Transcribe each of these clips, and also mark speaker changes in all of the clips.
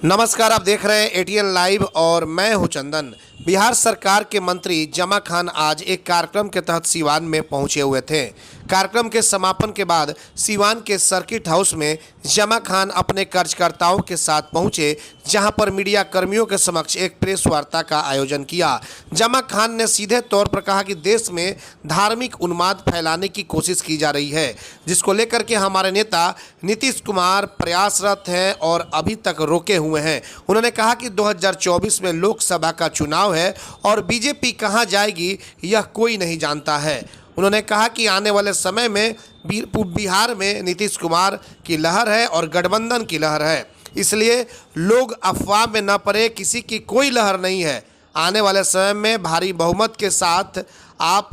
Speaker 1: नमस्कार, आप देख रहे हैं एटीएन लाइव और मैं हूं चंदन। बिहार सरकार के मंत्री जमा खान आज एक कार्यक्रम के तहत सीवान में पहुंचे हुए थे। कार्यक्रम के समापन के बाद सीवान के सर्किट हाउस में जमा खान अपने कार्यकर्ताओं के साथ पहुंचे, जहां पर मीडिया कर्मियों के समक्ष एक प्रेस वार्ता का आयोजन किया। जमा खान ने सीधे तौर पर कहा कि देश में धार्मिक उन्माद फैलाने की कोशिश की जा रही है, जिसको लेकर के हमारे नेता नीतीश कुमार प्रयासरत हैं और अभी तक रोके हुए हैं। उन्होंने कहा कि 2024 में लोकसभा का चुनाव है और बीजेपी कहां जाएगी यह कोई नहीं जानता है। उन्होंने कहा कि आने वाले समय में बिहार में नीतीश कुमार की लहर है और गठबंधन की लहर है, इसलिए लोग अफवाह में न पड़े। किसी की कोई लहर नहीं है। आने वाले समय में भारी बहुमत के साथ आप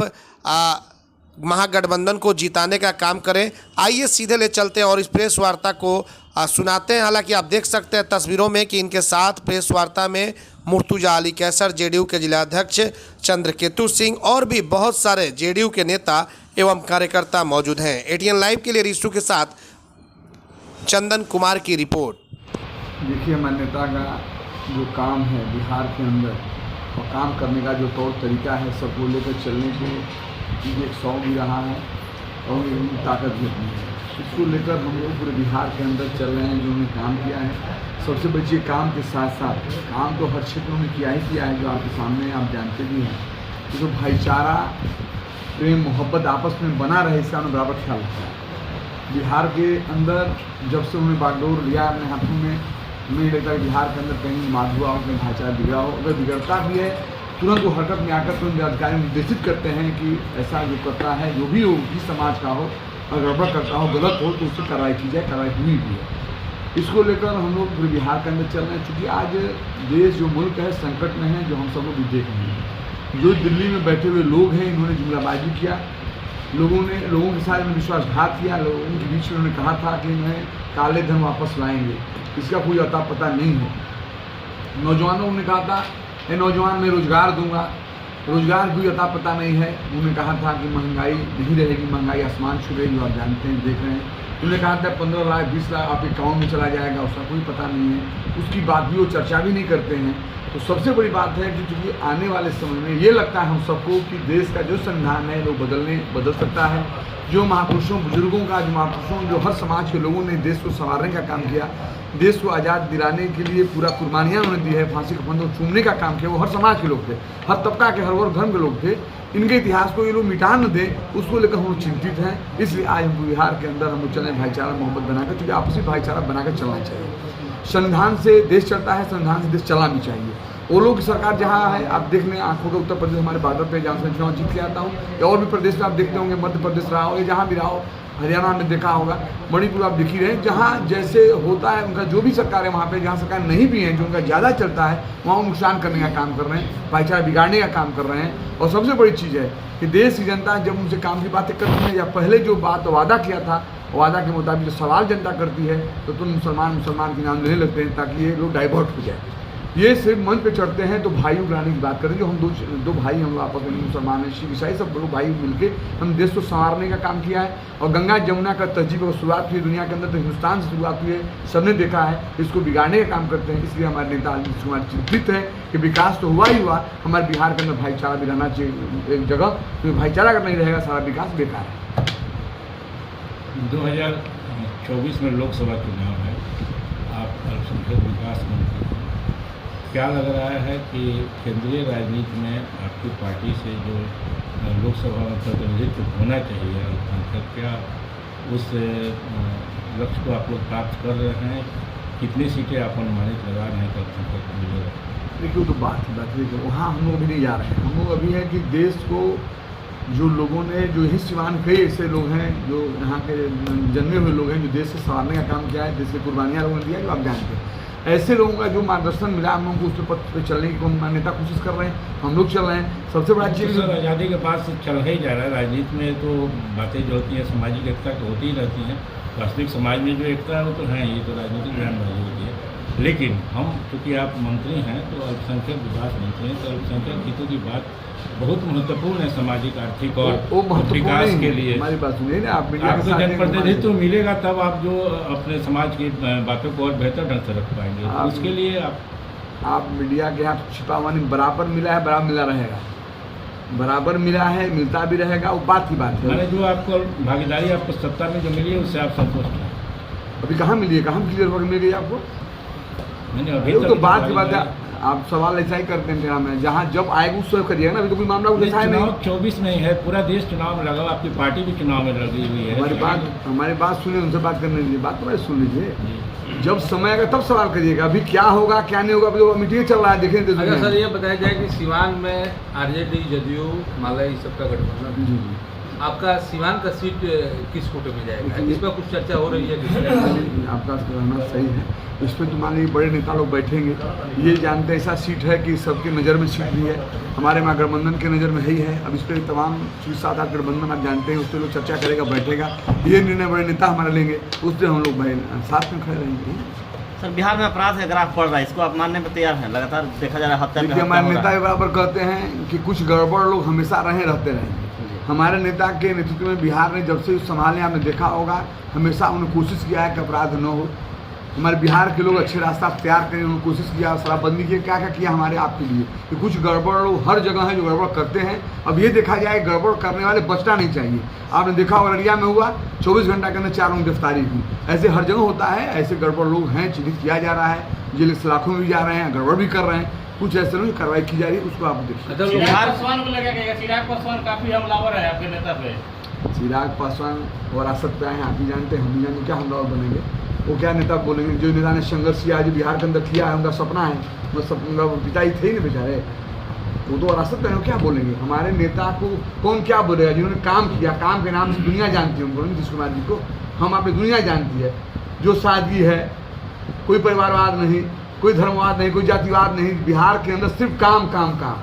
Speaker 1: महागठबंधन को जिताने का काम करें। आइए सीधे ले चलते हैं और इस प्रेस वार्ता को सुनाते हैं। हालांकि आप देख सकते हैं तस्वीरों में कि इनके साथ प्रेस वार्ता में मुर्तुजा अली कैसर, जेडीयू के जिलाध्यक्ष चंद्रकेतु सिंह और भी बहुत सारे जेडीयू के नेता एवं कार्यकर्ता मौजूद हैं। एटीएन लाइव के लिए रिश्तु के साथ चंदन कुमार की रिपोर्ट।
Speaker 2: देखिए, हमारे नेता का जो काम है बिहार के अंदर और काम करने का जो तौर तरीका है, सबको लेकर चलने के एक शौक भी रहा है और ताकत भी अपनी है। इसको लेकर हम लोग पूरे बिहार के अंदर चल रहे हैं। जो उन्होंने काम किया है, सबसे बड़ी काम के साथ साथ काम तो हर क्षेत्र में किया है, जो आपके सामने आप जानते भी हैं कि जो भाईचारा, प्रेम, मोहब्बत आपस में बना रहे, इसका उन्होंने बराबर ख्याल रखा है। बिहार के अंदर जब से उन्होंने बागडोर लिया अपने हाथों में, नहीं लगता कि बिहार के अंदर कहीं मार हुआ हो, कहीं भाईचारा बिगड़ा हो। अगर बिगड़ता भी है, तुरंत वो हरकत में आकर तुरंत अधिकारी निर्देशित करते हैं कि ऐसा जो करता है, जो भी हो, किस समाज का हो, अगर गड़बड़ करता हो, गलत हो, तो उससे कार्रवाई की जाए। कार्रवाई हुई भी है। इसको लेकर हम लोग पूरे बिहार के अंदर चल रहे हैं, क्योंकि आज देश जो मुल्क है संकट में है, जो हम सब लोग भी देख रहे हैं। जो दिल्ली में बैठे हुए लोग हैं, इन्होंने जुमलाबाजी किया, लोगों के साथ में विश्वासघात किया। लोगों के बीच में उन्होंने कहा था कि इन्हें काले धन वापस लाएंगे, इसका कोई अता पता नहीं है। नौजवानों ने कहा था, नौजवान मैं रोजगार दूंगा, रोजगार कोई अता पता नहीं है। उन्होंने कहा था कि महंगाई नहीं रहेगी, महंगाई आसमान छू रही, जो आप जानते हैं, देख रहे हैं। उन्होंने कहा था 15 लाख 20 लाख आपके अकाउंट में चला जाएगा, उसका कोई पता नहीं है। उसकी बात भी वो चर्चा भी नहीं करते हैं। तो सबसे बड़ी बात है कि चूँकि आने वाले समय में ये लगता है हम सबको कि देश का जो संविधान है वो बदल सकता है। जो महापुरुषों, बुजुर्गों का, जो महापुरुषों, जो हर समाज के लोगों ने देश को संवारने का काम किया, देश को आज़ाद दिलाने के लिए पूरा कुर्बानियाँ उन्होंने दी है, फांसी का फंदा चूमने का काम किया, वो हर समाज के लोग थे, हर तबका के, हर वर्ग धर्म के लोग थे। इनके इतिहास को ये लोग मिटा न दें, उसको लेकर हम लोग चिंतित हैं। इसलिए आज हम बिहार के अंदर हम लोग चलें भाईचारा, मोहब्बत बनाकर, क्योंकि आपसी भाईचारा बनाकर चलना चाहिए। संविधान से देश चलता है, संविधान से देश चलना भी चाहिए। वो लोग की सरकार जहाँ है, आप देख लें आंखों के उत्तर प्रदेश हमारे बॉर्डर पे, जहाँ से चुनाव जीत के आता हूँ, या और भी प्रदेश में आप देखते होंगे, मध्य प्रदेश रहा हो या जहाँ भी रहा हो, हरियाणा में देखा होगा, मणिपुर आप देख ही रहे हैं। जहाँ जैसे होता है उनका जो भी सरकार है, वहाँ पे जहाँ सरकार नहीं भी है, जो उनका ज़्यादा चलता है, वहाँ नुकसान करने का काम कर रहे हैं, भाईचारा बिगाड़ने का काम कर रहे हैं। और सबसे बड़ी चीज़ है कि देश की जनता जब उनसे काम की बातें करती है, या पहले जो बात वादा किया था, वादा के मुताबिक जो सवाल जनता करती है, तो तुम मुसलमान के नाम लेने लगते हैं, ताकि ये लोग डाइवर्ट हो जाए। ये सिर्फ मंच पे चढ़ते हैं तो भाइयों गिराने की बात करें। जो हम दो भाई, हम लोग आपस में मुसलमान हैं, शिव ईसाई, सब लोग भाई मिलके हम देश को संवारने का काम किया है। और गंगा जमुना का तहजीब और शुरुआत हुई दुनिया के अंदर, तो हिंदुस्तान से शुरुआत हुई है, सबने देखा है। इसको बिगाड़ने का काम करते हैं। इसलिए हमारे नेता नीतीश कुमार चिंतित है कि विकास तो हुआ ही हुआ, हमारे बिहार के अंदर भाईचारा भी रहना चाहिए एक जगह, क्योंकि भाईचारा अगर नहीं रहेगा सारा विकास बेकार है।
Speaker 3: 2024 में लोकसभा चुनाव है, आप अल्पसंख्यक विकास मंत्री, क्या लग रहा है कि केंद्रीय राजनीति में आपकी पार्टी से जो लोकसभा में प्रतिनिधित्व होना चाहिए अल्पसंख्यक, क्या उस लक्ष्य को आप लोग प्राप्त कर रहे हैं? कितनी सीटें आप अनुमानित लगा रहे हैं कि अल्पसंख्यक को मिलेगा?
Speaker 2: देखिए, तो बात है वहाँ हम लोग अभी नहीं जा रहे हैं। हम लोग अभी है कि देश को जो लोगों ने, जो यही सिवान कई ऐसे लोग हैं जो यहाँ के जन्मे हुए लोग हैं, जो देश से संवारने का काम किया है, देश की कुर्बानियाँ लोगों ने दिया, जो आप जानते हैं। ऐसे लोगों का जो मार्गदर्शन मिला, हम लोगों को उस पथ पर चलने की नेता कोशिश कर रहे हैं, हम लोग चल रहे हैं। सबसे बड़ा चीज़
Speaker 3: आज़ादी के बाद से चल ही जा रहा है। राजनीति में तो बातें जो होती हैं सामाजिक एकता तो होती ही रहती हैं, वास्तविक समाज में जो एकता है वो तो है, ये तो राजनीतिक बयानबाजी होती है। लेकिन हम चूँकि आप मंत्री हैं तो अल्पसंख्यक विकास मंत्री हैं, तो अल्पसंख्यक हितों की बात बहुत महत्वपूर्ण है सामाजिक, आर्थिक और
Speaker 2: वो महत्वपूर्ण
Speaker 3: विकास
Speaker 2: नहीं
Speaker 3: के
Speaker 2: है।
Speaker 3: लिए।
Speaker 2: हमारी बात सुनिए ना, आप मीडिया के
Speaker 3: आपको
Speaker 2: साथ
Speaker 3: जनप्रतिनिधित्व मिलेगा तब आप जो अपने समाज की बातों को और बेहतर ढंग से रख पाएंगे। तो उसके लिए
Speaker 2: आप मीडिया के यहाँ छिपा मानी बराबर मिला है, बराबर मिला रहेगा, बराबर मिला है, मिलता भी रहेगा, वो बात की बात है।
Speaker 3: मैंने जो आपको भागीदारी आपको सत्ता में जो मिली है उससे आप संतुष्ट हैं?
Speaker 2: अभी कहाँ मिली है, कहाँ क्लियर होकर मिल गई आपको?
Speaker 3: मैंने अभी
Speaker 2: वो तो बात की
Speaker 3: भागीदारी-
Speaker 2: बात है। आप सवाल ऐसा ही करते हैं मेरा, में जहाँ जब आएगा उस समय करिएगा ना, अभी तो कोई मामला उठा है नहीं।
Speaker 3: चुनाव 24 में है, पूरा देश चुनाव में लगा, आपकी पार्टी भी चुनाव में लगी हुई है।
Speaker 2: हमारी बात सुनिए, उनसे बात करने दीजिए, बात तो मैं सुन लीजिए।
Speaker 3: जी।
Speaker 2: जब समय आएगा तब सवाल करिएगा, अभी क्या होगा क्या नहीं होगा, अभी तो मीटिंग चल रहा है, देखेंगे।
Speaker 4: अगर सर ये बताया जाए कि सिवान में आरजेडी, जदयू, माला इस सब का गठबंधन,
Speaker 2: जी जी,
Speaker 4: आपका सिवान का सीट किस कोटे में जाएगा,
Speaker 2: देखिए,
Speaker 4: इस पर कुछ चर्चा हो रही है?
Speaker 2: आपका कहना सही है। इसमें तुम्हारे बड़े नेता लोग बैठेंगे, ये जानते हैं ऐसा सीट है कि सबकी नज़र में सीट भी है, हमारे वहाँ गठबंधन के नज़र में ही है। अब इस पर तमाम 6-7-8 गठबंधन आप जानते हैं, उस पर लोग चर्चा करेगा, बैठेगा, ये निर्णय बड़े नेता हमारे लेंगे, उस पर हम लोग साथ में खड़े रहेंगे।
Speaker 5: सर, बिहार में अपराध का ग्राफ बढ़ रहा है, इसको आप मानने में तैयार हैं? लगातार देखा जा रहा है हत्या पे
Speaker 2: देखिए,
Speaker 5: हत्या
Speaker 2: हमारे
Speaker 5: हो
Speaker 2: नेता
Speaker 5: रहा
Speaker 2: के बराबर कहते हैं कि कुछ गड़बड़ लोग हमेशा रहते रहेंगे। हमारे नेता के नेतृत्व में बिहार ने जब से संभाले, आपने देखा होगा, हमेशा उन्होंने कोशिश किया है कि अपराध न हो, हमारे बिहार के लोग अच्छे रास्ता तैयार करें, उन्होंने कोशिश किया, शराबबंदी की क्या क्या किया हमारे आपके लिए, कि कुछ गड़बड़ लोग हर जगह हैं जो गड़बड़ करते हैं। अब ये देखा जाए, गड़बड़ करने वाले बचना नहीं चाहिए। आपने देखा अररिया में हुआ, 24 घंटा के अंदर 4 लोग गिरफ्तारी हुई। ऐसे हर जगह होता है, ऐसे गड़बड़ लोग हैं, चिन्हित किया जा रहा है, जेल सलाखों में भी जा रहे हैं, गड़बड़ भी कर रहे हैं, कुछ ऐसे लोग कार्रवाई की जा रही है, उसको आप देखिए।
Speaker 4: चिराग पासवान को लगा क्या? चिराग पासवान काफी हमलावर है आपके नेता पे।
Speaker 2: चिराग पासवान विरासत पे आए, आप भी जानते हैं, हम भी जानते हैं, क्या हमलावर बनेंगे? वो क्या नेता बोलेंगे? जो नेता ने संघर्ष किया, जो बिहार के अंदर किया है, उनका सपना है, वो सपना पिता ही थे ही ना बेचारे, वो तो विरासत पे है, क्या बोलेंगे? हमारे नेता को कौन क्या बोलेगा? जिन्होंने काम किया, काम के नाम से दुनिया जानती है उनको, नीतीश कुमार जी को हम अपनी दुनिया जानती है, जो सादगी है, कोई परिवारवाद नहीं, कोई धर्मवाद नहीं, कोई जातिवाद नहीं, बिहार के अंदर सिर्फ काम काम काम।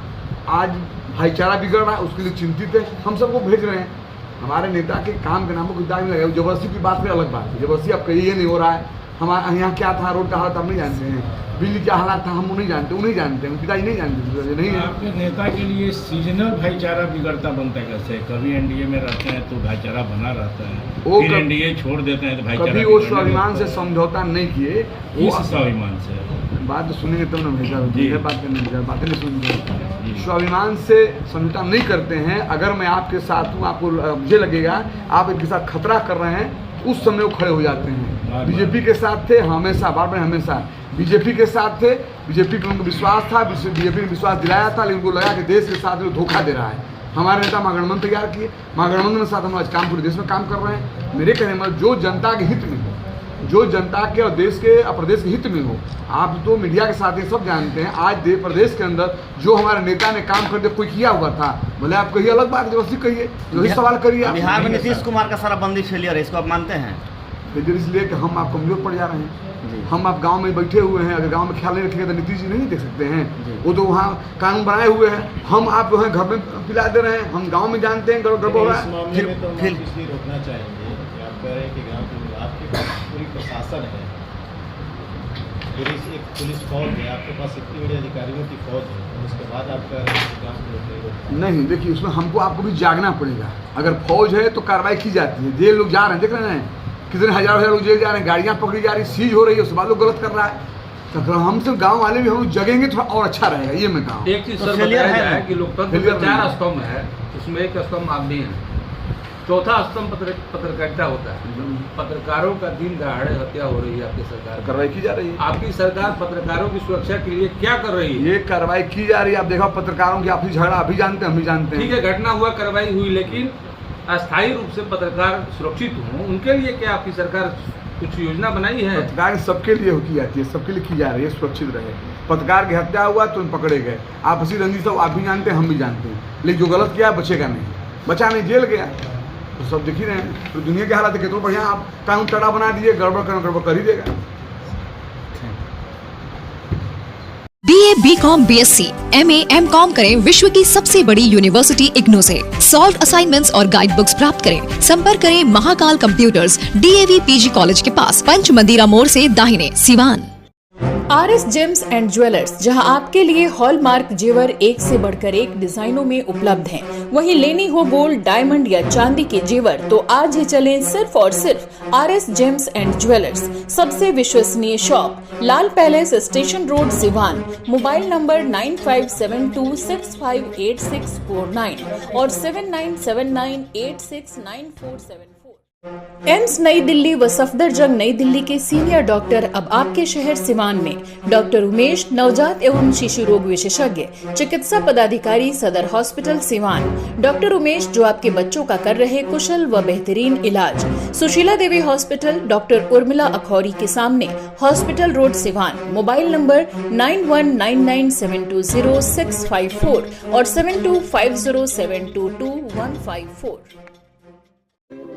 Speaker 2: आज भाईचारा बिगड़ रहा है, उसके लिए चिंतित है, हम सबको भेज रहे हैं। हमारे नेता के काम के नामों को दाग नहीं लगा। जबरदस्ती की बात में अलग बात है, जबरदस्ती अब कहिए नहीं हो रहा है। हमारे यहाँ क्या था, रोड का हालत हम नहीं जानते हैं, बिजली क्या हालात था हम नहीं जानते, उन्हें जानते हैं, पिताजी नहीं जानते, नहीं है।
Speaker 3: आपके नेता के लिए सीजनल भाईचारा बिगड़ता बनता है कैसे? कभी एनडीए में रहते हैं तो भाईचारा बना रहता है, फिर एनडीए छोड़ देते हैं तो भाईचारा
Speaker 2: कभी वो स्वाभिमान से समझौता नहीं किए।
Speaker 3: वो स्वाभिमान से
Speaker 2: बात तो सुनेंगे तब ना भाईचारा, बात करने बातें नहीं सुनते।
Speaker 3: जी।
Speaker 2: स्वाभिमान से समझौता नहीं करते हैं। अगर मैं आपके साथ हूँ, आपको मुझे लगेगा आप इनके साथ खतरा कर रहे हैं, उस समय वो खड़े हो जाते हैं। बीजेपी के साथ थे हमेशा, बार बार हमेशा बीजेपी के साथ थे, बीजेपी पे उनको विश्वास था, बीजेपी ने विश्वास दिलाया था, लेकिन उनको लगा कि देश के साथ वो धोखा दे रहा है। हमारे नेता महागठबंधन तैयार किए, महागठबंधन के साथ हम आज काम पूरे देश में काम कर रहे हैं। मेरे कहने में जो जनता के हित में हो, जो जनता के और देश के और प्रदेश के हित में हो, आप तो मीडिया के साथ ये सब जानते हैं। आज प्रदेश के अंदर जो हमारे नेता ने काम करते कोई किया हुआ था, भले आप कहिए अलग बात, जबरदस्ती कहिए, वही सवाल करिए।
Speaker 5: बिहार में नीतीश कुमार का शराबबंदी फेलियर है, इसको आप मानते हैं?
Speaker 2: इसलिए कि हम आप कमजोर पड़ जा रहे हैं। हम आप गांव में बैठे हुए हैं, अगर गांव में ख्याल नहीं रखेंगे तो नीतीश जी नहीं देख सकते हैं। वो तो वहाँ कानून बनाए हुए हैं, हम आप जो है घर में पिला दे रहे हैं, हम गांव में जानते हैं गड़बड़ हो रहा है।
Speaker 6: फिर इसलिए रोकना चाहेंगे कि आप कह रहे हैं कि गांव के आपके पास पूरी प्रशासन है, पुलिस फौज है, आपके पास इतनी बड़ी अधिकारियों की फौज है, उसके बाद आप कह रहे हैं कि गाँव को रोकना
Speaker 2: नहीं। देखिए, उसमें हमको आपको भी जागना पड़ेगा। अगर फौज है तो कार्रवाई की जाती है, जेल लोग जा रहे हैं, देख रहे हैं कितने हजार लोग जेल जा रहे हैं, गाड़ियाँ पकड़ी जा रही, सीज हो रही है, उसके बाद लोग गलत कर रहा है। तो अगर हमसे गांव वाले भी हम लोग जगेंगे थोड़ा और अच्छा रहेगा, ये मैं कहूँ।
Speaker 4: एक चीज सर बताया जाए कि लोकतंत्र का 4 स्तंभ है, उसमें एक स्तंभ आप भी हैं, चौथा स्तंभ पत्रकारिता होता है। पत्रकारों का दिन दहाड़े हत्या हो रही है आपकी सरकार,
Speaker 2: कार्रवाई की जा रही है।
Speaker 4: आपकी सरकार पत्रकारों की सुरक्षा के लिए क्या कर रही है?
Speaker 2: ये कार्रवाई की जा रही है। आप देखो पत्रकारों की आपसी झगड़ा अभी जानते हैं, हम भी जानते हैं।
Speaker 4: ठीक है, घटना हुआ, कार्रवाई हुई, लेकिन अस्थायी रूप से पत्रकार सुरक्षित हों, उनके लिए क्या आपकी सरकार कुछ योजना बनाई है?
Speaker 2: पत्रकार सबके लिए की जाती है, सबके लिए की जा रही है, सुरक्षित रहे। पत्रकार की हत्या हुआ तो पकड़े गए, आपसी रंजिश सब आप भी जानते हैं, हम भी जानते हैं, लेकिन जो गलत किया बचेगा नहीं, बचा नहीं, जेल गया, तो सब देख ही रहे हैं। तो दुनिया के हालात है, कितना बढ़िया आप कानून टड़ा बना दीजिए, गड़बड़ कर ही देगा।
Speaker 7: BA, BCom, BSc, MA, MCom करें विश्व की सबसे बड़ी यूनिवर्सिटी इग्नू से। सॉल्व असाइनमेंट्स और गाइड बुक्स प्राप्त करें। संपर्क करें Mahakal computers, DAV PG college के पास, पंच मंदिरा मोड़ से दाहिने, Siwan.
Speaker 8: RS James and jewellers, जहां आपके लिए हॉलमार्क जेवर एक से बढ़कर एक डिजाइनों में उपलब्ध हैं। वहीं लेनी हो गोल्ड, डायमंड या चांदी के जेवर तो आज ही चलें सिर्फ और सिर्फ RS जेम्स एंड ज्वेलर्स। सबसे विश्वसनीय shop, Lal palace, station road, Siwan. Mobile number 9572658649 और 7979869474। एम्स नई दिल्ली व सफदरजंग नई दिल्ली के सीनियर डॉक्टर अब आपके शहर सिवान में। डॉक्टर उमेश, नवजात एवं शिशु रोग विशेषज्ञ, चिकित्सा पदाधिकारी, सदर हॉस्पिटल सिवान। डॉक्टर उमेश जो आपके बच्चों का कर रहे कुशल व बेहतरीन इलाज। सुशीला देवी हॉस्पिटल, डॉक्टर उर्मिला अखौरी के सामने, hospital road, Siwan. Mobile number 9199720654 और 7250722154।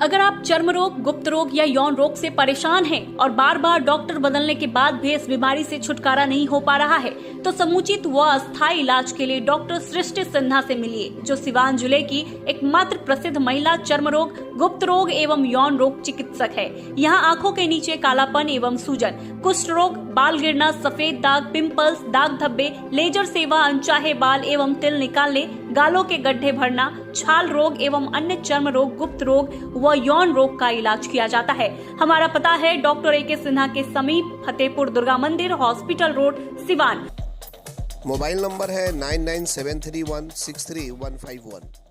Speaker 9: अगर आप चर्म रोग, गुप्त रोग या यौन रोग से परेशान हैं और बार बार डॉक्टर बदलने के बाद भी इस बीमारी से छुटकारा नहीं हो पा रहा है, तो समुचित व अस्थायी इलाज के लिए डॉक्टर सृष्टि सिन्हा से मिलिए, जो सिवान जिले की एकमात्र प्रसिद्ध महिला चर्म रोग, गुप्त रोग एवं यौन रोग चिकित्सक है। यहाँ आंखों के नीचे कालापन एवं सूजन, कुष्ठ रोग, बाल गिरना, सफेद दाग, पिंपल्स, दाग धब्बे, लेजर सेवा, अनचाहे बाल एवं तिल निकालने, गालों के गड्ढे भरना, छाल रोग एवं अन्य चर्म रोग, गुप्त रोग व यौन रोग का इलाज किया जाता है। हमारा पता है डॉक्टर AK सिन्हा के समीप, फतेहपुर दुर्गा मंदिर, hospital road, Siwan.
Speaker 1: Mobile number है 9973163151।